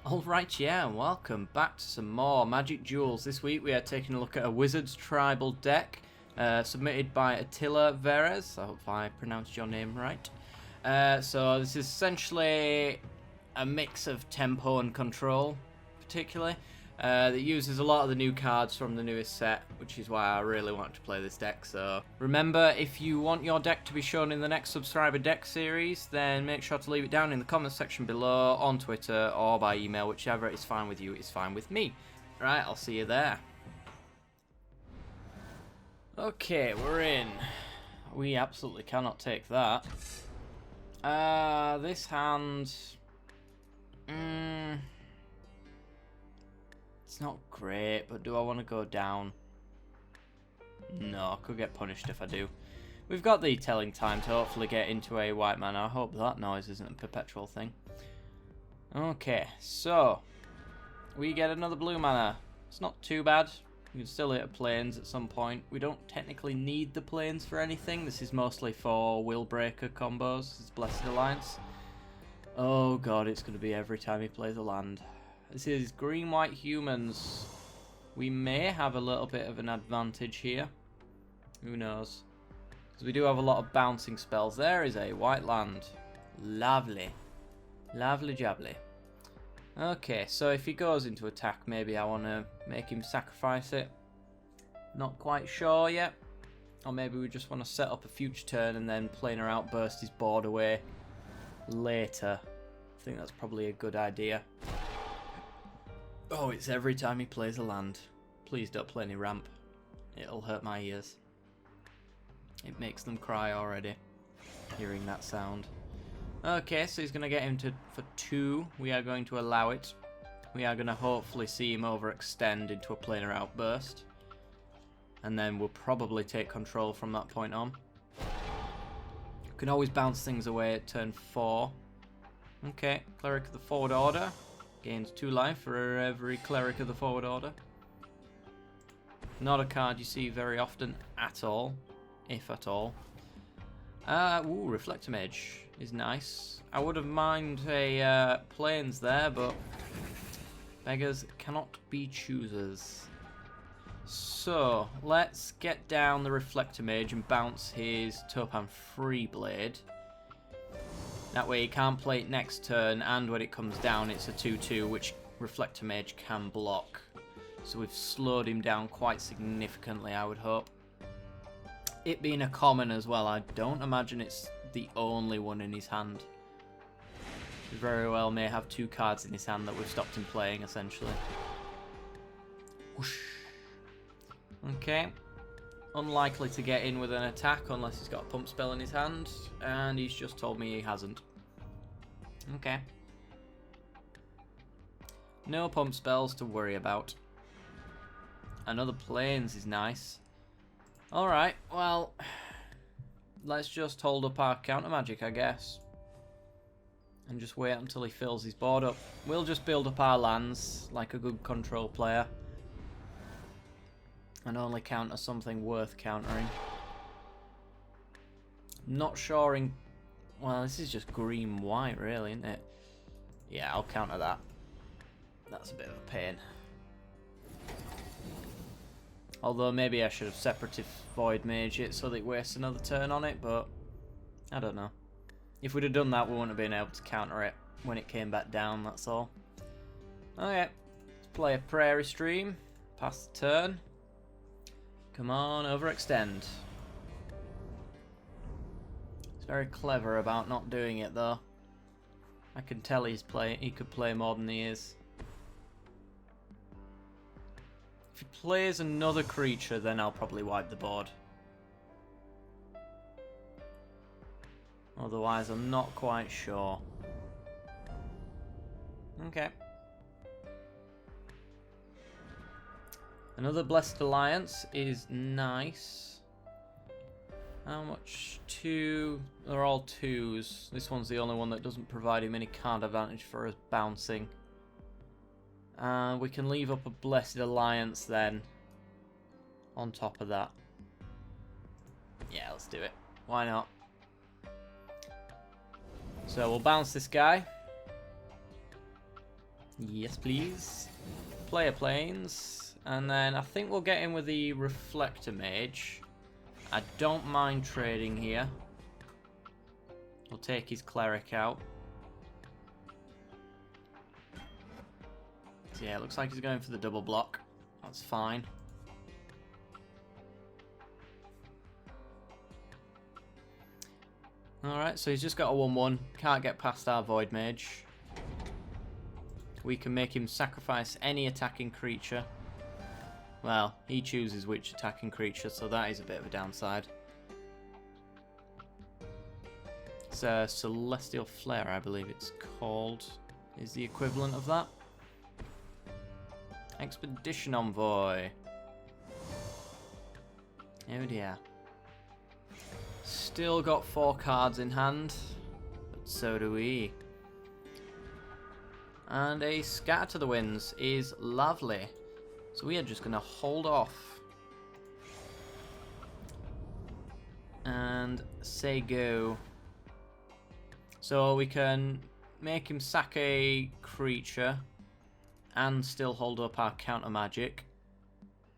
Alright, yeah, and welcome back to some more Magic Duels. This week we are taking a look at a Wizard's Tribal deck, submitted by Attila Veres. I hope I pronounced your name right. So this is essentially a mix of tempo and control, particularly, that uses a lot of the new cards from the newest set, which is why I really want to play this deck. So remember, if you want your deck to be shown in the next subscriber deck series, then make sure to leave it down in the comments section below, on Twitter, or by email. Whichever is fine with you is fine with me. Right, I'll see you there. Okay, we're in. We absolutely cannot take that. This hand... It's not great, but do I want to go down? No, I could get punished if I do. We've got the telling time to hopefully get into a white mana. I hope that noise isn't a perpetual thing. Okay, so we get another blue mana. It's not too bad. We can still hit a plains at some point. We don't technically need the plains for anything. This is mostly for will breaker combos. This is Blessed Alliance. Oh god, it's going to be every time he plays a land. This is green-white humans. We may have a little bit of an advantage here. Who knows? Because we do have a lot of bouncing spells. There is a white land. Lovely. Lovely jubbly. Okay, so if he goes into attack, maybe I want to make him sacrifice it. Not quite sure yet. Or maybe we just want to set up a future turn and then planar outburst his board away later. I think that's probably a good idea. Oh, it's every time he plays a land. Please don't play any ramp. It'll hurt my ears. It makes them cry already, hearing that sound. Okay, so he's going to get him for 2. We are going to allow it. We are going to hopefully see him overextend into a planar outburst. And then we'll probably take control from that point on. You can always bounce things away at turn 4. Okay, Cleric of the Forward Order. Gains 2 life for every Cleric of the Forward Order. Not a card you see very often at all, if at all. Ooh, Reflector Mage is nice. I would have minded a plains there, but beggars cannot be choosers. So, let's get down the Reflector Mage and bounce his Topan Freeblade. That way he can't play it next turn, and when it comes down it's a 2-2, which Reflector Mage can block. So we've slowed him down quite significantly, I would hope. It being a common as well, I don't imagine it's the only one in his hand. He very well may have 2 cards in his hand that we've stopped him playing, essentially. Whoosh. Okay. Unlikely to get in with an attack unless he's got a pump spell in his hand, and he's just told me he hasn't. Okay. No pump spells to worry about. Another plains is nice. Alright, well, let's just hold up our counter magic, I guess. And just wait until he fills his board up. We'll just build up our lands like a good control player. And only counter something worth countering. Not sure in... Well, this is just green-white, really, isn't it? Yeah, I'll counter that. That's a bit of a pain. Although maybe I should have Separative Void Mage it so that it wastes another turn on it, but... I don't know. If we'd have done that, we wouldn't have been able to counter it when it came back down, that's all. Okay, let's play a Prairie Stream. Pass the turn. Come on, overextend. He's very clever about not doing it, though. I can tell he could play more than he is. If he plays another creature, then I'll probably wipe the board. Otherwise, I'm not quite sure. Okay. Another Blessed Alliance is nice. How much? 2. They're all 2s. This one's the only one that doesn't provide him any card advantage for us bouncing. We can leave up a Blessed Alliance then. On top of that. Yeah, let's do it. Why not? So we'll bounce this guy. Yes, please. Player planes. And then I think we'll get in with the Reflector Mage. I don't mind trading here. We'll take his Cleric out. So yeah, it looks like he's going for the double block. That's fine. Alright, so he's just got a 1-1. Can't get past our Void Mage. We can make him sacrifice any attacking creature. Well, he chooses which attacking creature, so that is a bit of a downside. It's a Celestial Flare, I believe it's called, is the equivalent of that. Expedition Envoy. Oh dear. Still got 4 cards in hand, but so do we. And a Scatter to the Winds is lovely. So we are just going to hold off and say go. So we can make him sack a creature and still hold up our counter magic.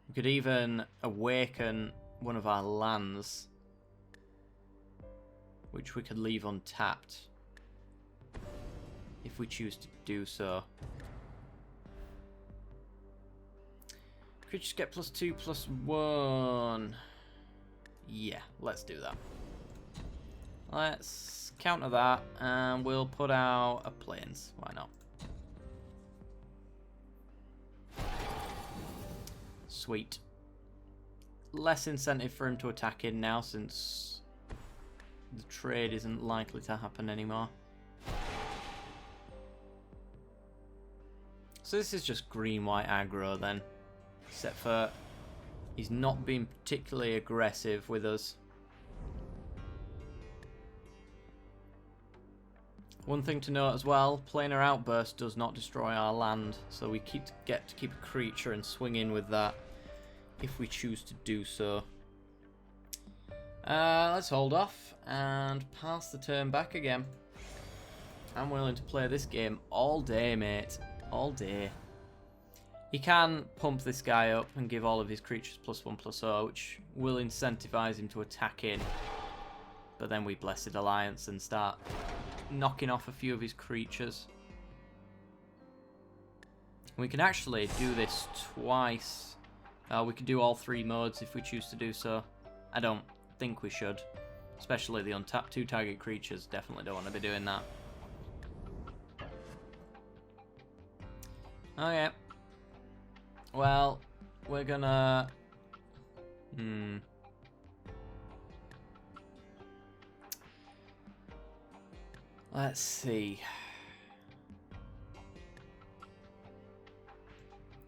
We could even awaken one of our lands, which we could leave untapped if we choose to do so. Creatures get +2/+1. Yeah, let's do that. Let's counter that and we'll put out a plains. Why not? Sweet. Less incentive for him to attack in now since the trade isn't likely to happen anymore. So this is just green-white aggro then. Except for he's not being particularly aggressive with us. One thing to note as well, Planar Outburst does not destroy our land, so we get to keep a creature and swing in with that if we choose to do so. Let's hold off and pass the turn back again. I'm willing to play this game all day, mate. All day. He can pump this guy up and give all of his creatures +1/+0, which will incentivize him to attack in. But then we Blessed Alliance and start knocking off a few of his creatures. We can actually do this twice. We can do all 3 modes if we choose to do so. I don't think we should. Especially the untapped 2 target creatures. Definitely don't want to be doing that. Okay. Well, we're gonna... Let's see.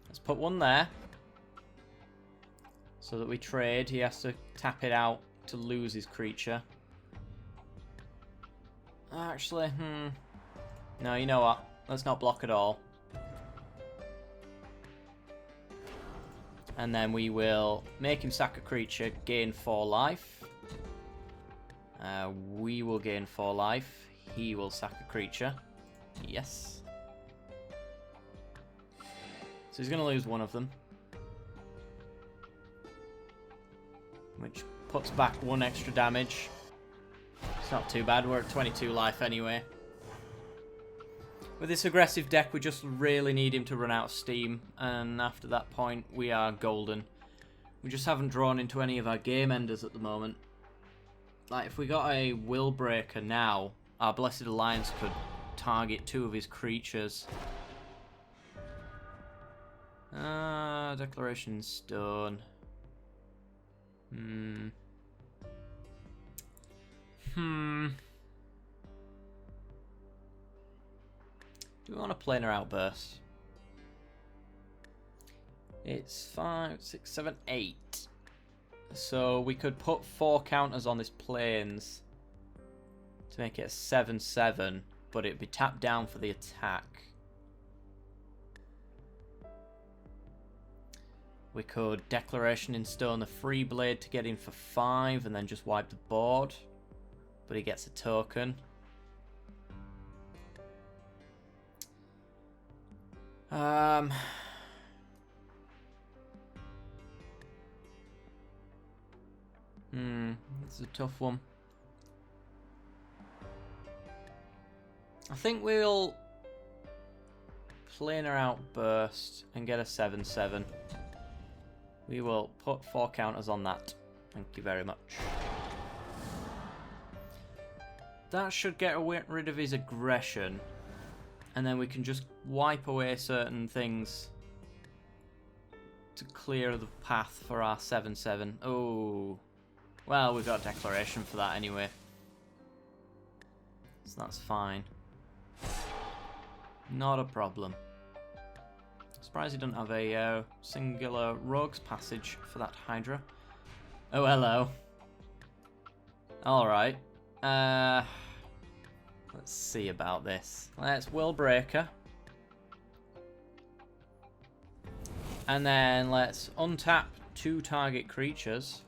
Let's put one there. So that we trade. He has to tap it out to lose his creature. Actually, no, you know what? Let's not block at all. And then we will make him sack a creature, gain 4 life. We will gain 4 life. He will sack a creature. Yes. So he's going to lose one of them. Which puts back 1 extra damage. It's not too bad. We're at 22 life anyway. With this aggressive deck, we just really need him to run out of steam, and after that point, we are golden. We just haven't drawn into any of our game enders at the moment. Like, if we got a Will Breaker now, our Blessed Alliance could target 2 of his creatures. Declaration Stone. Do we want a Planar Outburst? It's 5, 6, 7, 8. So we could put 4 counters on this plains to make it a 7/7, but it'd be tapped down for the attack. We could Declaration in Stone the Free Blade to get in for 5 and then just wipe the board, but he gets a token. This is a tough one. I think we'll planar outburst and get a 7/7. We will put 4 counters on that. Thank you very much. That should get rid of his aggression. And then we can just wipe away certain things to clear the path for our 7/7. Oh. Well, we've got a declaration for that anyway. So that's fine. Not a problem. Surprised he doesn't have a singular rogue's passage for that Hydra. Oh, hello. Alright. Let's see about this. Let's Will Breaker. And then let's untap 2 target creatures.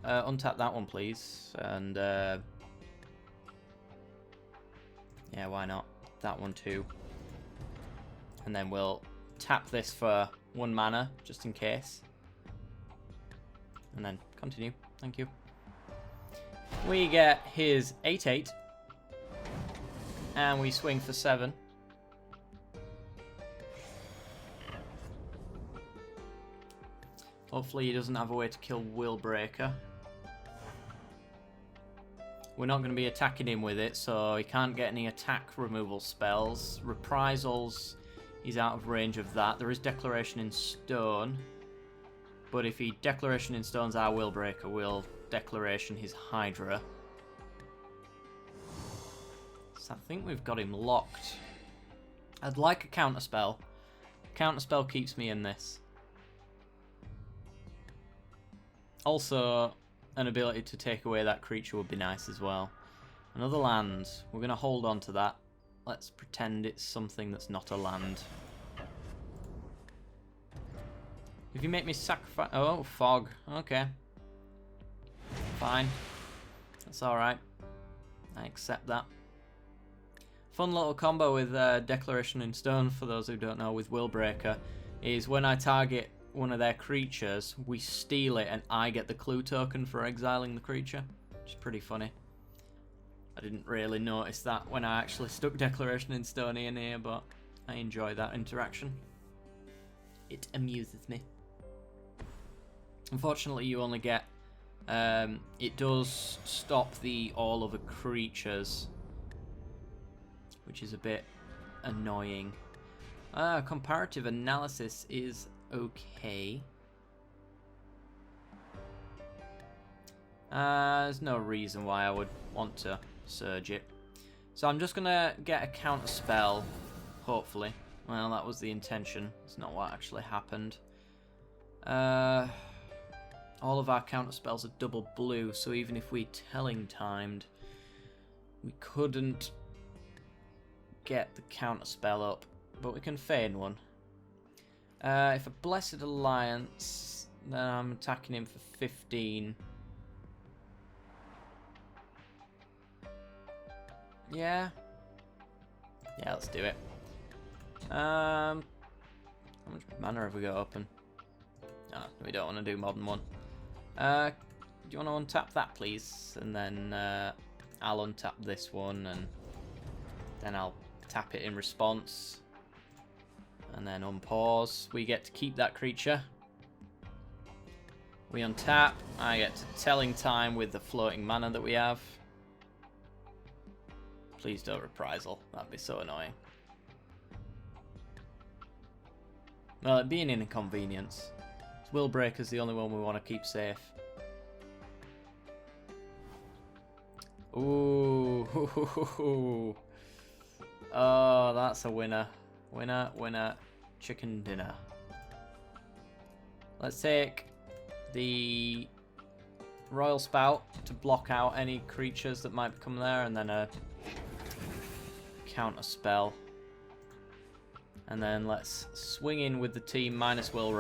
Untap that one, please. And, yeah, why not? That one, too. And then we'll tap this for 1 mana, just in case. And then continue. Thank you. We get his 8/8. And we swing for 7. Hopefully he doesn't have a way to kill Will Breaker. We're not going to be attacking him with it, so he can't get any attack removal spells. Reprisals, he's out of range of that. There is Declaration in Stone. But if he Declaration in Stone's our Will Breaker, we'll Declaration his Hydra. So I think we've got him locked. I'd like a counterspell. Counterspell keeps me in this. Also, an ability to take away that creature would be nice as well. Another land. We're going to hold on to that. Let's pretend it's something that's not a land. If you make me sacrifice... Oh, fog. Okay. Fine. That's alright. I accept that. Fun little combo with Declaration in Stone, for those who don't know, with Will Breaker, is when I target one of their creatures, we steal it and I get the clue token for exiling the creature, which is pretty funny. I didn't really notice that when I actually stuck Declaration in Stone in here, but I enjoy that interaction. It amuses me. Unfortunately, you only get... it does stop the all other creatures, which is a bit annoying. Comparative analysis is okay. There's no reason why I would want to surge it. So I'm just going to get a counter spell, hopefully. Well, that was the intention. It's not what actually happened. All of our counter spells are double blue, so even if we telling timed, we couldn't get the counter spell up, but we can feign one. If a Blessed Alliance, then I'm attacking him for 15. Yeah. Yeah, let's do it. How much mana have we got open? Ah, we don't want to do more than one. Do you want to untap that, please? And then I'll untap this one, and then I'll tap it in response. And then unpause. We get to keep that creature. We untap. I get to telling time with the floating mana that we have. Please don't reprisal. That'd be so annoying. Well, it'd be an inconvenience. Will Breaker's the only one we want to keep safe. Ooh. Oh, that's a winner. Winner, winner, chicken dinner. Let's take the Royal Spout to block out any creatures that might come there, and then a counter spell. And then let's swing in with the team minus Will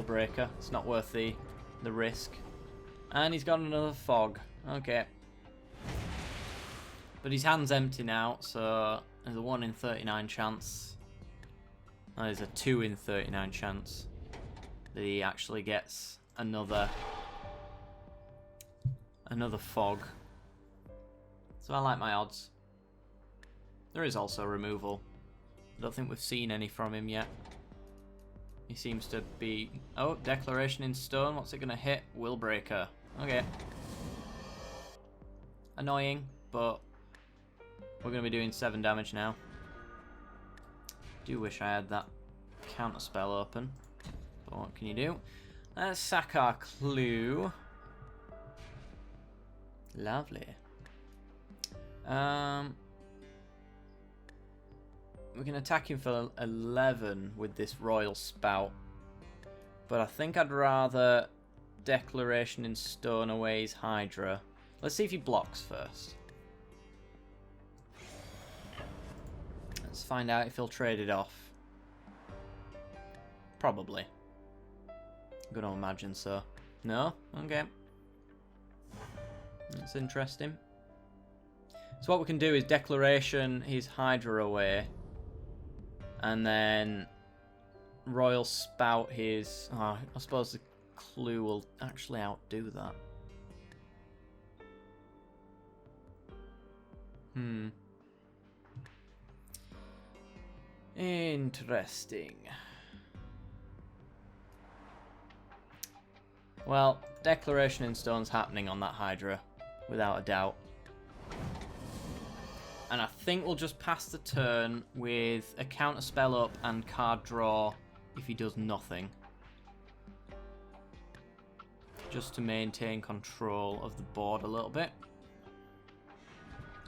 Breaker. It's not worth the risk. And he's got another fog. Okay. But his hand's empty now, so there's a 1 in 39 chance There's a 2 in 39 chance that he actually gets another fog. So I like my odds. There is also removal. I don't think we've seen any from him yet. He seems to be... Oh, Declaration in Stone. What's it going to hit? Willbreaker. Okay. Annoying, but we're going to be doing 7 damage now. Do wish I had that counter spell open. But what can you do? Let's sack our clue. Lovely. We can attack him for 11 with this Royal Spout. But I think I'd rather Declaration in Stone away his Hydra. Let's see if he blocks first. Let's find out if he'll trade it off. Probably. I'm gonna imagine so. No? Okay. That's interesting. So what we can do is Declaration his Hydra away. And then Royal Spout his... Oh, I suppose the clue will actually outdo that. Interesting. Well, Declaration in Stone's happening on that Hydra, without a doubt. And I think we'll just pass the turn with a counter spell up and card draw if he does nothing. Just to maintain control of the board a little bit.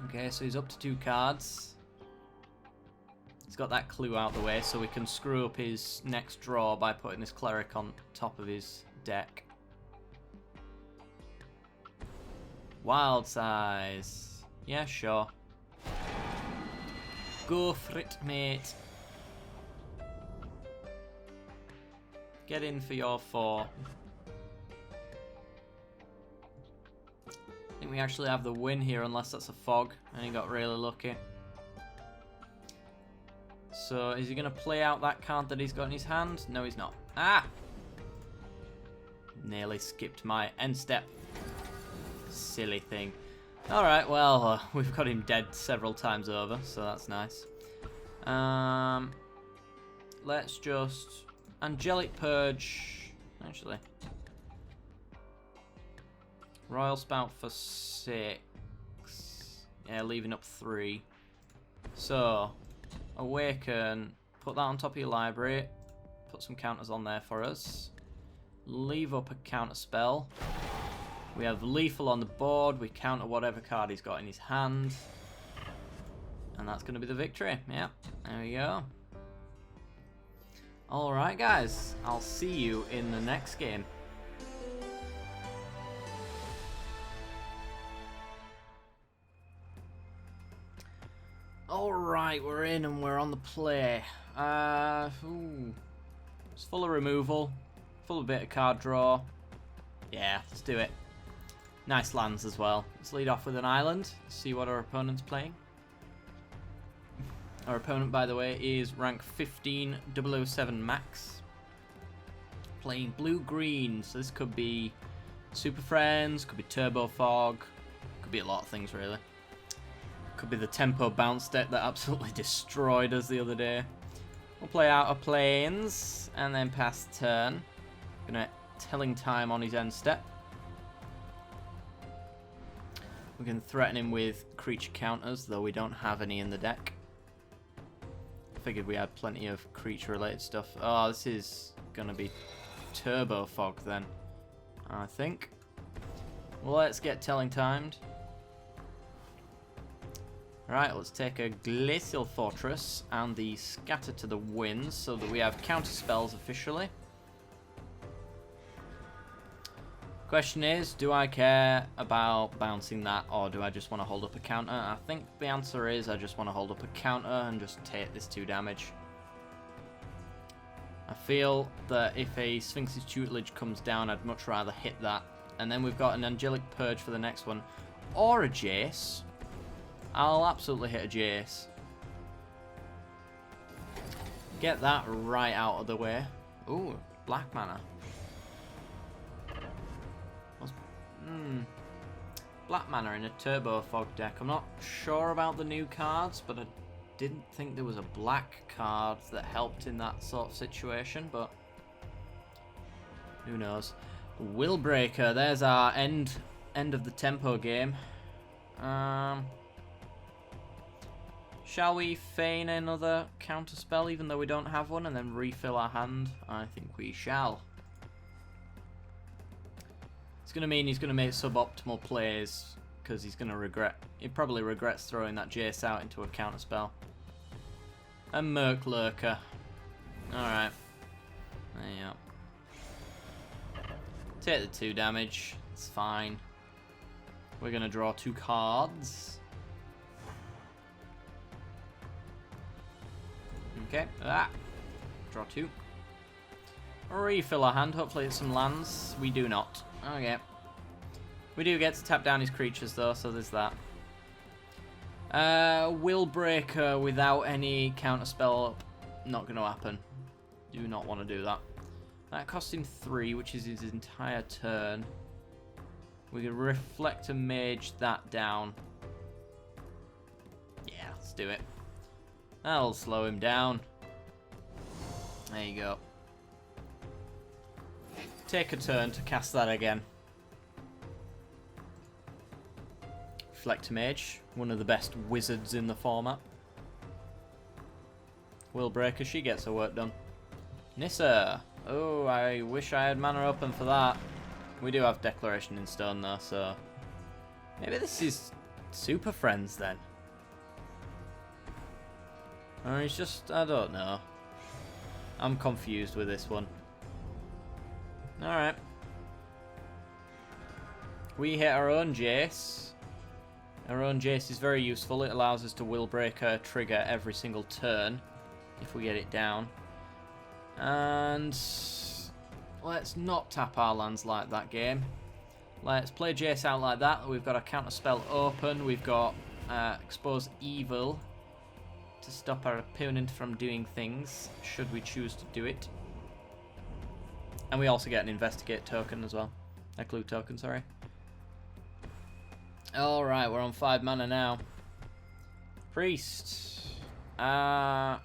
Okay, so he's up to 2 cards. He's got that clue out the way, so we can screw up his next draw by putting this cleric on top of his deck. Wild size. Yeah, sure. Go for it, mate. Get in for your 4. I think we actually have the win here, unless that's a fog, and he got really lucky. So, is he going to play out that card that he's got in his hand? No, he's not. Ah! Nearly skipped my end step. Silly thing. Alright, well, we've got him dead several times over, so that's nice. Let's just... Angelic Purge... Actually. Royal Spout for 6. Yeah, leaving up 3. So, Awaken. Put that on top of your library. Put some counters on there for us. Leave up a counter spell. We have Lethal on the board. We counter whatever card he's got in his hand. And that's going to be the victory. Yeah, there we go. Alright guys, I'll see you in the next game. Alright, we're in and we're on the play. It's full of removal. Full of a bit of card draw. Yeah, let's do it. Nice lands as well. Let's lead off with an island. See what our opponent's playing. Our opponent, by the way, is rank 15 007 max. Playing blue-green, so this could be Super Friends, could be Turbo Fog, could be a lot of things really. Could be the Tempo Bounce deck that absolutely destroyed us the other day. We'll play out our planes and then pass turn. Gonna Telling Time on his end step. We can threaten him with creature counters, though we don't have any in the deck. Figured we had plenty of creature related stuff. Oh, this is gonna be Turbo Fog then, I think. Well, let's get Telling Timed. Right, let's take a Glacial Fortress and the Scatter to the Winds so that we have counter spells officially. Question is, do I care about bouncing that, or do I just want to hold up a counter? I think the answer is I just want to hold up a counter and just take this 2 damage. I feel that if a Sphinx's Tutelage comes down, I'd much rather hit that. And then we've got an Angelic Purge for the next one. Or a Jace. I'll absolutely hit a Jace. Get that right out of the way. Ooh, black mana. Black mana in a Turbo Fog deck. I'm not sure about the new cards, but I didn't think there was a black card that helped in that sort of situation, but who knows. Willbreaker, there's our end of the tempo game. Shall we feign another counterspell even though we don't have one and then refill our hand? I think we shall. It's going to mean he's going to make suboptimal plays because he's going to regret. He probably regrets throwing that Jace out into a counterspell. A Merc Lurker. Alright. There you go. Take the 2 damage. It's fine. We're going to draw 2 cards. Okay. Draw 2. Refill our hand. Hopefully it's some lands. We do not. Okay. We do get to tap down his creatures though, so there's that. Willbreaker without any counterspell up. Not going to happen. Do not want to do that. That cost him 3, which is his entire turn. We can reflect and mage that down. Yeah, let's do it. That'll slow him down. There you go. Take a turn to cast that again. Reflect Mage, one of the best wizards in the format. Willbreaker, she gets her work done. Nissa. Oh, I wish I had mana open for that. We do have Declaration in Stone though, so maybe this is Super Friends then. Or he's just, I don't know. I'm confused with this one. Alright. We hit our own Jace. Our own Jace is very useful. It allows us to Willbreaker trigger every single turn if we get it down. And let's not tap our lands like that game. Let's play Jace out like that. We've got a counter spell open. We've got Expose Evil to stop our opponent from doing things, should we choose to do it. And we also get an Investigate token as well. A Clue token, sorry. Alright, we're on 5 mana now. Priest. You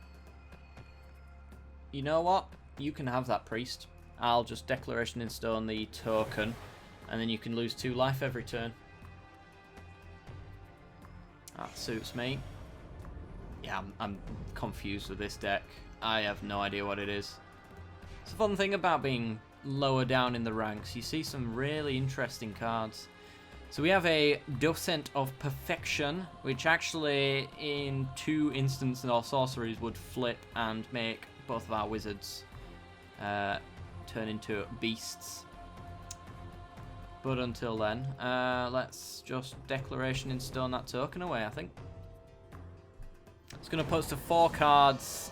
know what? You can have that Priest. I'll just Declaration in Stone the token, and then you can lose 2 life every turn. That suits me. Yeah, I'm confused with this deck. I have no idea what it is. It's a fun thing about being lower down in the ranks. You see some really interesting cards. So we have a Docent of Perfection, which actually in 2 instants or sorceries would flip and make both of our wizards turn into beasts. But until then, let's just Declaration in Stone that token away, I think. It's going to put us to 4 cards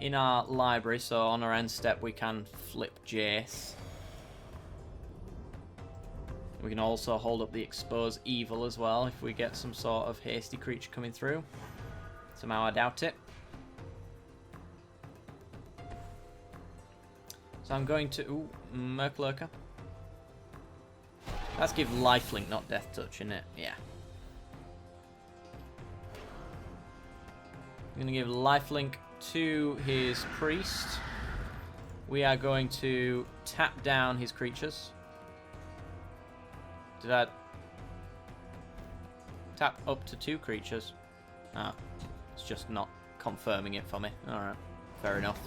in our library, so on our end step we can flip Jace. We can also hold up the Expose Evil as well if we get some sort of hasty creature coming through. Somehow I doubt it. So I'm going to... Ooh, Merc Lurker. Let's give Lifelink, not Death Touch, innit? Yeah. I'm going to give Lifelink to his Priest. We are going to tap down his creatures. Did I tap up to 2 creatures? Ah, it's just not confirming it for me. Alright, fair enough.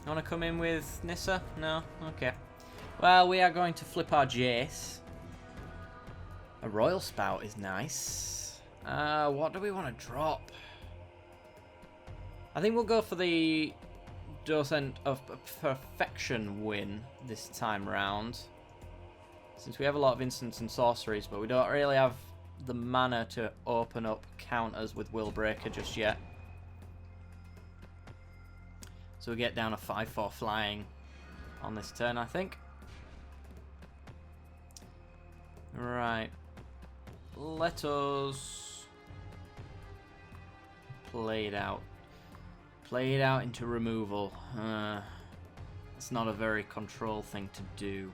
Want to come in with Nissa? No? Okay. Well, we are going to flip our Jace. A Royal Spout is nice. What do we want to drop? I think we'll go for the Docent of Perfection win this time round. Since we have a lot of instants and sorceries, but we don't really have the mana to open up counters with Willbreaker just yet. So we get down a 5/4 flying on this turn, I think. Right. Let us play it out. Play it out into removal. It's not a very control thing to do.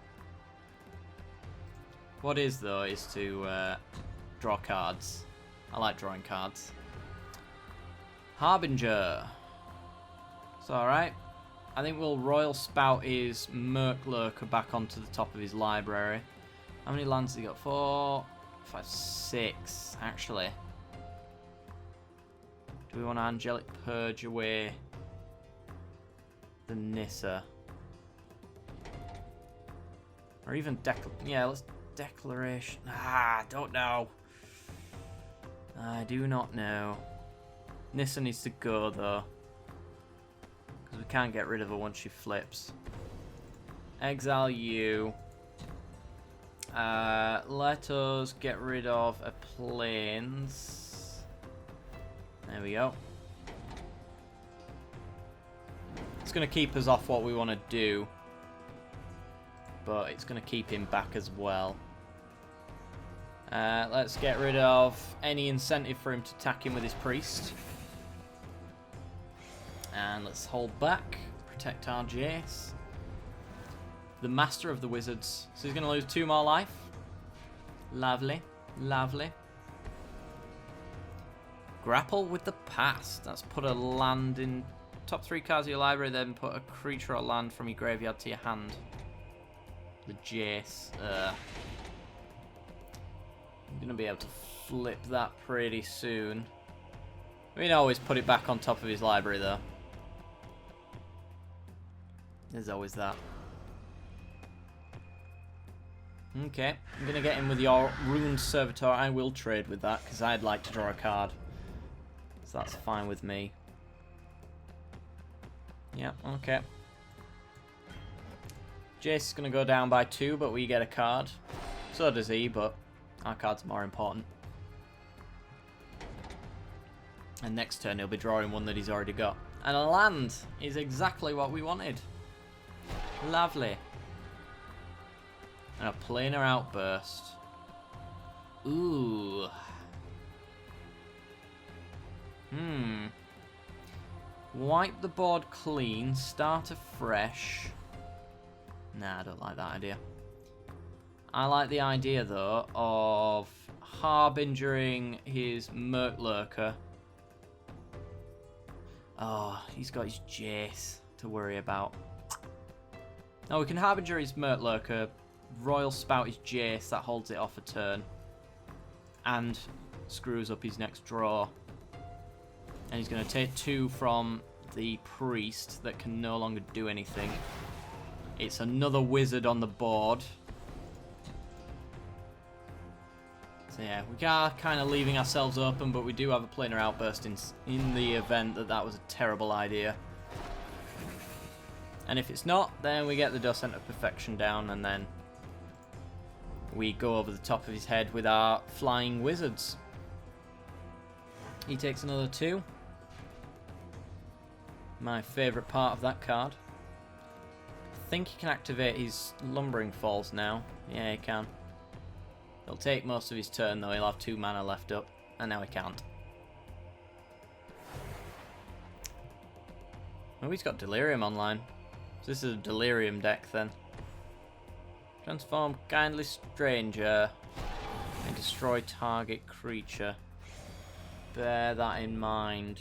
What is, though, is to draw cards. I like drawing cards. Harbinger. It's alright. I think we'll Royal Spout his Merc Lurker back onto the top of his library. How many lands has he got? 4, 5, 6, actually. Do we want to Angelic Purge away the Nissa? Or even yeah, let's Declaration. I don't know. I do not know. Nissa needs to go, though. Because we can't get rid of her once she flips. Exile you. Let us get rid of a plains. There we go. It's going to keep us off what we want to do. But it's going to keep him back as well. Let's get rid of any incentive for him to attack him with his priest. And let's hold back. Protect our Jace. The Master of the Wizards. So he's going to lose 2 more life. Lovely. Lovely. Grapple with the Past. That's put a land in top 3 cards of your library, then put a creature or land from your graveyard to your hand. The Jace. I'm going to be able to flip that pretty soon. We can always put it back on top of his library, though. There's always that. Okay, I'm going to get in with your Ruined Servitor. I will trade with that, because I'd like to draw a card. So that's fine with me. Yeah, okay. Jace is going to go down by 2, but we get a card. So does he, but our card's more important. And next turn he'll be drawing one that he's already got. And a land is exactly what we wanted. Lovely. And a Planar Outburst. Ooh. Wipe the board clean, start afresh. Nah, I don't like that idea. I like the idea, though, of Harbingering his Merc Lurker. Oh, he's got his Jace to worry about. Oh, we can Harbinger his Merc Lurker, Royal Spout his Jace, that holds it off a turn. And screws up his next draw. And he's going to take 2 from the Priest that can no longer do anything. It's another wizard on the board. So yeah, we are kind of leaving ourselves open, but we do have a Planar Outburst in the event that that was a terrible idea. And if it's not, then we get the Docent of Perfection down, and then we go over the top of his head with our Flying Wizards. He takes another 2. My favourite part of that card. I think he can activate his Lumbering Falls now. Yeah, he can. He'll take most of his turn, though. He'll have 2 mana left up. And now he can't. Oh, he's got Delirium online. So this is a Delirium deck, then. Transform Kindly Stranger. And destroy target creature. Bear that in mind.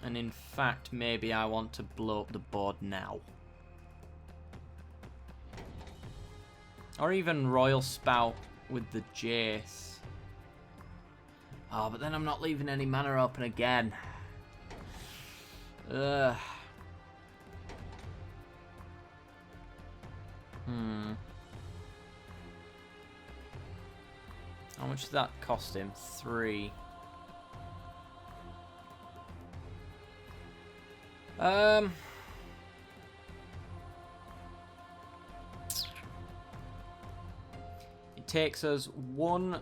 And in fact, maybe I want to blow up the board now. Or even Royal Spout with the Jace. Oh, but then I'm not leaving any mana open again. Ugh. How much does that cost him? 3. It takes us 1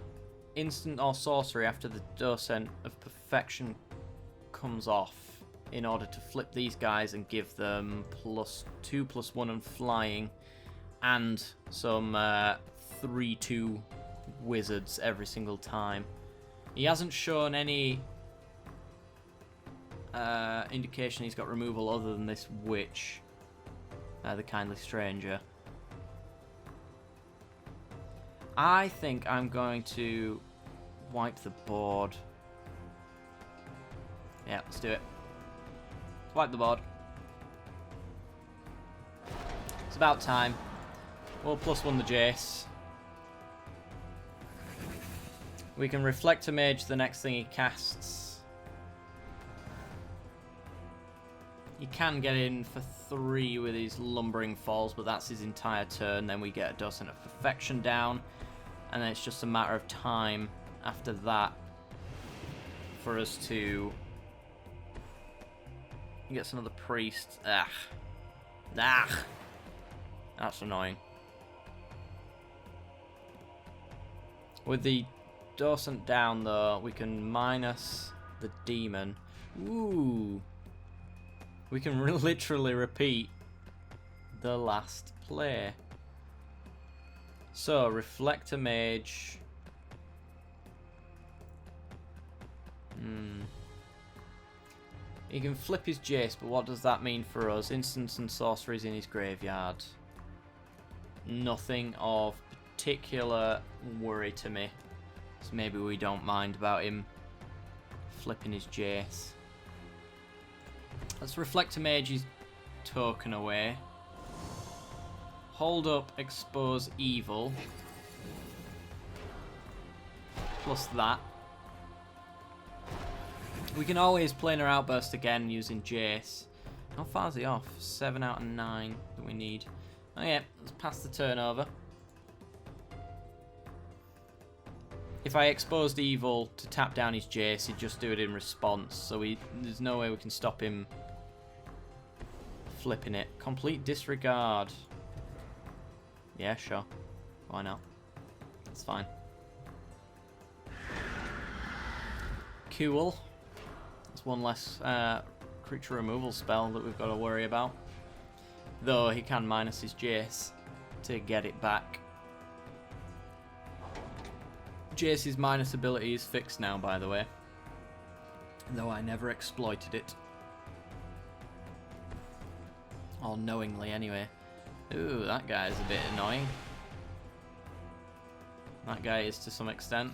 instant or sorcery after the Docent of Perfection comes off in order to flip these guys and give them +2/+1 and flying and some 3/2 wizards every single time. He hasn't shown any indication he's got removal other than this witch, the kindly stranger. I think I'm going to wipe the board. Yeah, let's do it. Wipe the board. It's about time. We'll +1 the Jace. We can reflect a mage the next thing he casts. He can get in for 3 with his Lumbering Falls, but that's his entire turn. Then we get a Docent of Perfection down. And then it's just a matter of time after that for us to get another priest. That's annoying. With the Docent down though, we can minus the demon. Ooh. We can literally repeat the last play. So, reflect a mage. He can flip his Jace, but what does that mean for us? Instants and sorceries in his graveyard. Nothing of particular worry to me. So maybe we don't mind about him flipping his Jace. Let's reflect a mage's token away. Hold up, expose evil. Plus that. We can always planar outburst again using Jace. How far is he off? 7 out of 9 that we need. Oh yeah, let's pass the turn over. If I exposed evil to tap down his Jace, he'd just do it in response. So there's no way we can stop him flipping it. Complete disregard. Yeah, sure. Why not? It's fine. Cool. That's one less creature removal spell that we've got to worry about. Though he can minus his Jace to get it back. Jace's minus ability is fixed now, by the way. Though I never exploited it. Or knowingly, anyway. Ooh, that guy is a bit annoying. That guy is to some extent.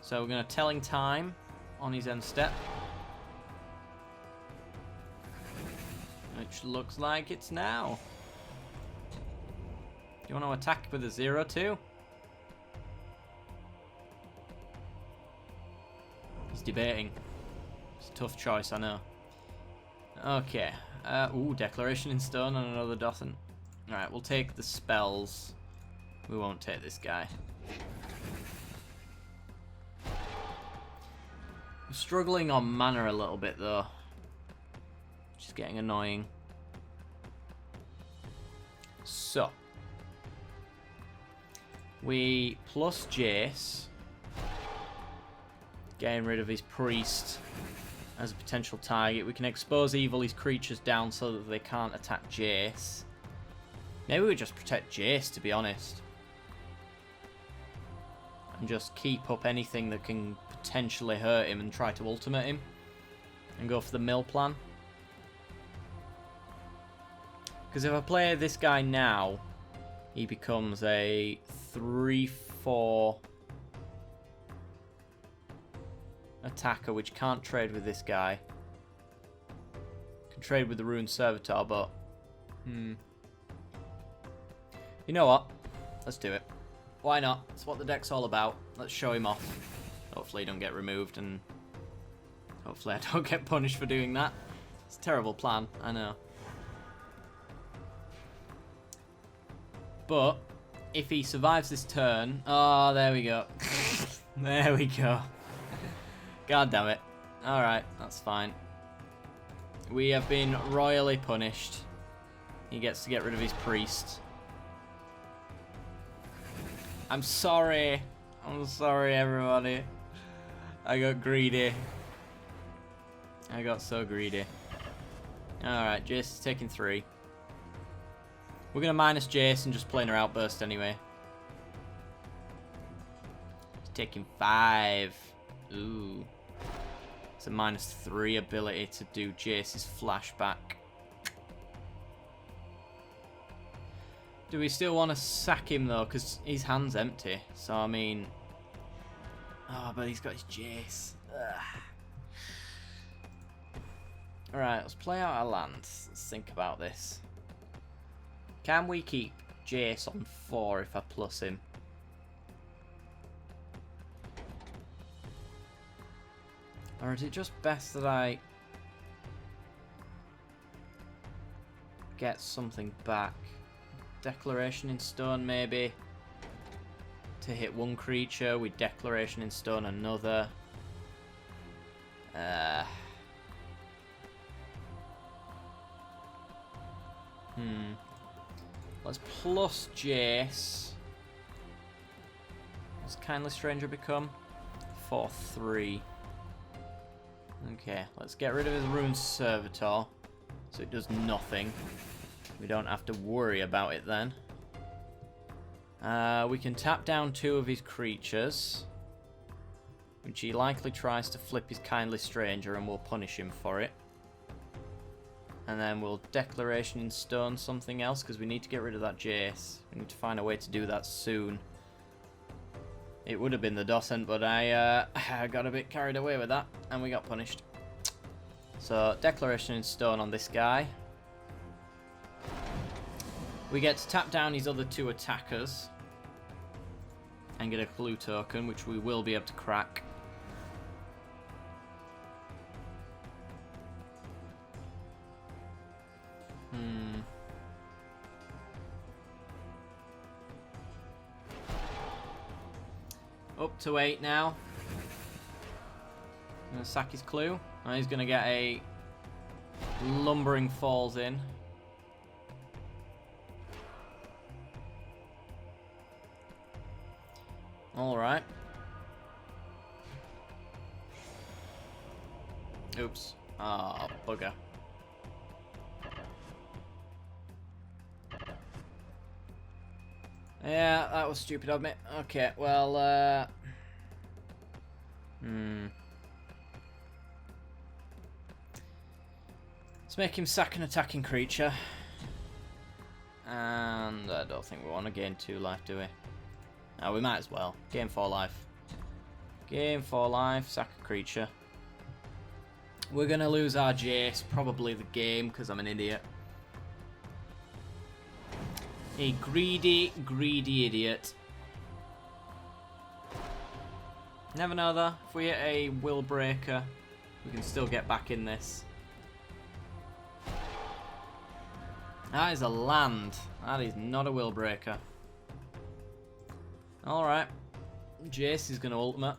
So we're going to Telling Time on his end step. Which looks like it's now. Do you want to attack with a 0-2? He's debating. It's a tough choice, I know. Okay. Ooh, Declaration in Stone and another Docent. Alright, we'll take the spells. We won't take this guy. I'm struggling on mana a little bit though. Which is getting annoying. So. We plus Jace. Getting rid of his priest as a potential target. We can expose evil his creatures down so that they can't attack Jace. Maybe we just protect Jace, to be honest. And just keep up anything that can potentially hurt him and try to ultimate him. And go for the mill plan. Because if I play this guy now, he becomes a 3-4 attacker, which can't trade with this guy. Can trade with the Ruined Servitor, but you know what? Let's do it. Why not? That's what the deck's all about. Let's show him off. Hopefully he don't get removed, and hopefully I don't get punished for doing that. It's a terrible plan, I know. But if he survives this turn, oh, there we go. There we go. God damn it. Alright, that's fine. We have been royally punished. He gets to get rid of his priest. I'm sorry. I'm sorry, everybody. I got greedy. I got so greedy. Alright, Jace is taking 3. We're going to minus Jace and just planar outburst anyway. taking 5. Ooh. It's a -3 ability to do Jace's flashback. Do we still want to sack him though? Because his hand's empty. So I mean... Oh, but he's got his Jace. Alright, let's play out our lands. Let's think about this. Can we keep Jace on 4 if I plus him? Or is it just best that I get something back? Declaration in Stone maybe? To hit one creature with Declaration in Stone another. Let's plus Jace. What's Kindly Stranger become? 4/3. Okay, let's get rid of his Rune Servitor. So it does nothing. We don't have to worry about it then. We can tap down 2 of his creatures. Which he likely tries to flip his Kindly Stranger and we'll punish him for it. And then we'll Declaration in Stone something else because we need to get rid of that Jace. We need to find a way to do that soon. It would have been the Docent, but I got a bit carried away with that and we got punished. So Declaration in Stone on this guy. We get to tap down his other 2 attackers and get a clue token, which we will be able to crack. Up to 8 now. I'm going to sack his clue. And he's going to get a Lumbering Falls in. Alright. Oops. Ah, bugger. Yeah, that was stupid of me. Okay, well, let's make him sack an attacking creature. And I don't think we want to gain 2 life, do we? No, we might as well. Gain 4 life. Gain 4 life, sack a creature. We're going to lose our Jace, probably the game, because I'm an idiot. A greedy, greedy idiot. Never know though, if we hit a Will Breaker, we can still get back in this. That is a land. That is not a Will Breaker. Alright. Jace is going to ultimate.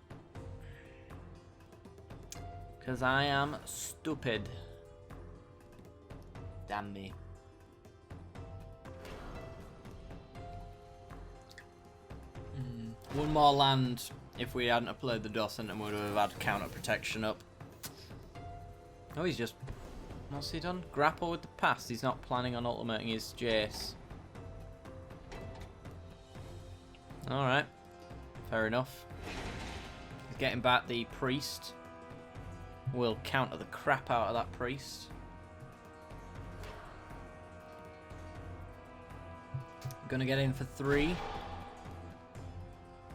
Because I am stupid. Damn me. One more land if we hadn't have played the Docent and would have had counter protection up. Oh, he's just... What's he done? Grapple with the past. He's not planning on ultimating his Jace. Alright. Fair enough. He's getting back the Priest. We'll counter the crap out of that Priest. Gonna get in for 3.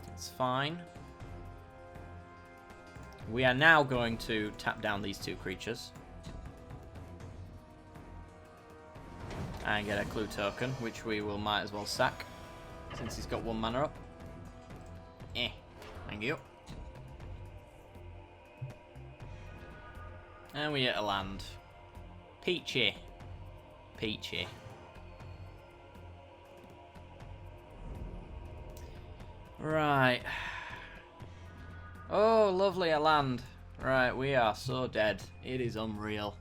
That's fine. We are now going to tap down these 2 creatures. And get a clue token, which we will might as well sack. Since he's got 1 mana up. Thank you. And we hit a land. Peachy. Peachy. Right. Oh, lovely, a land. Right, we are so dead. It is unreal.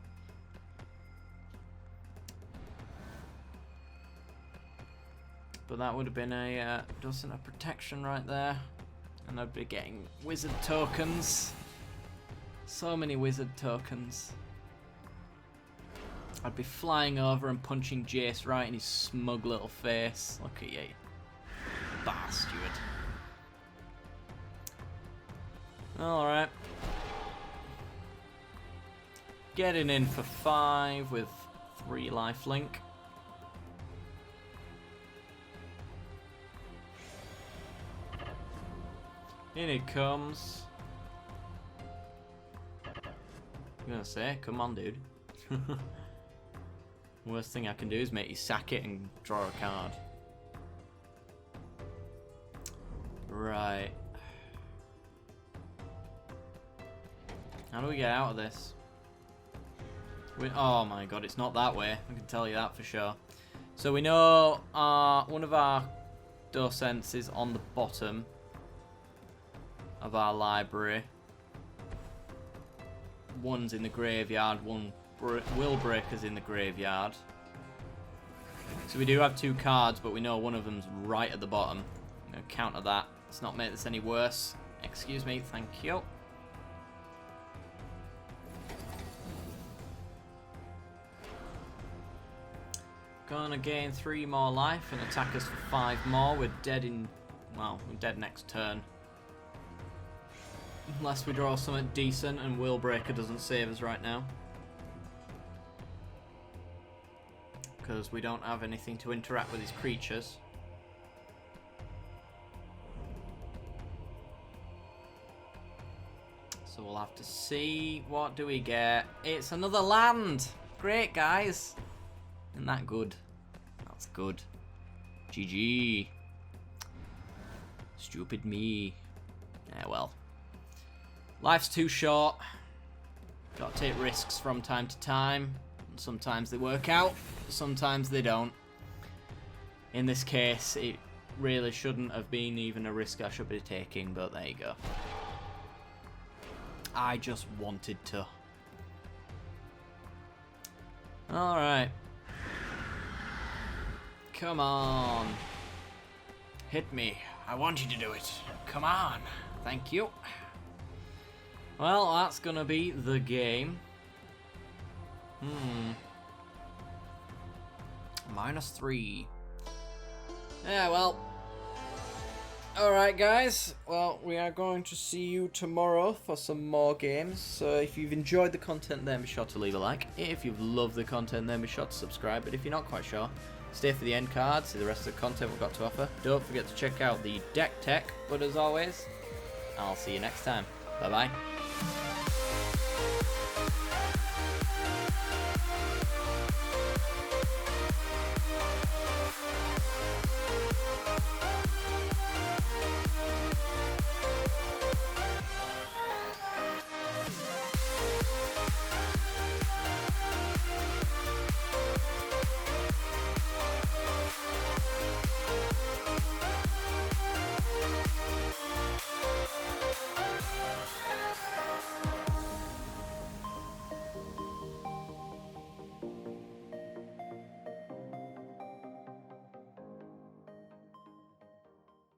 But that would have been a Docent of Protection right there. And I'd be getting wizard tokens. So many wizard tokens. I'd be flying over and punching Jace right in his smug little face. Look at you. Bastard. Alright. Getting in for 5 with 3 lifelink. In it comes. I'm gonna say, come on, dude. Worst thing I can do is make you sack it and draw a card. Right. How do we get out of this? Oh my god, it's not that way. I can tell you that for sure. So we know one of our docents is on the bottom of our library. One's in the graveyard, one will breaker's in the graveyard. So we do have 2 cards, but we know one of them's right at the bottom. I'm going to counter that. Let's not make this any worse. Excuse me, thank you. Gonna gain 3 more life and attack us for 5 more. We're dead in... well, we're dead next turn. Unless we draw something decent and Will Breaker doesn't save us right now. Because we don't have anything to interact with his creatures. So we'll have to see. What do we get? It's another land! Great, guys! Isn't that good? That's good. GG. Stupid me. Yeah, well. Life's too short. Gotta take risks from time to time. Sometimes they work out, sometimes they don't. In this case, it really shouldn't have been even a risk I should be taking, but there you go. I just wanted to. Alright. Come on. Hit me. I want you to do it. Come on. Thank you. Well, that's gonna be the game. -3. Yeah, well. Alright, guys. Well, we are going to see you tomorrow for some more games. So if you've enjoyed the content, then be sure to leave a like. If you've loved the content, then be sure to subscribe. But if you're not quite sure, stay for the end card, see the rest of the content we've got to offer. Don't forget to check out the deck tech. But as always, I'll see you next time. Bye-bye.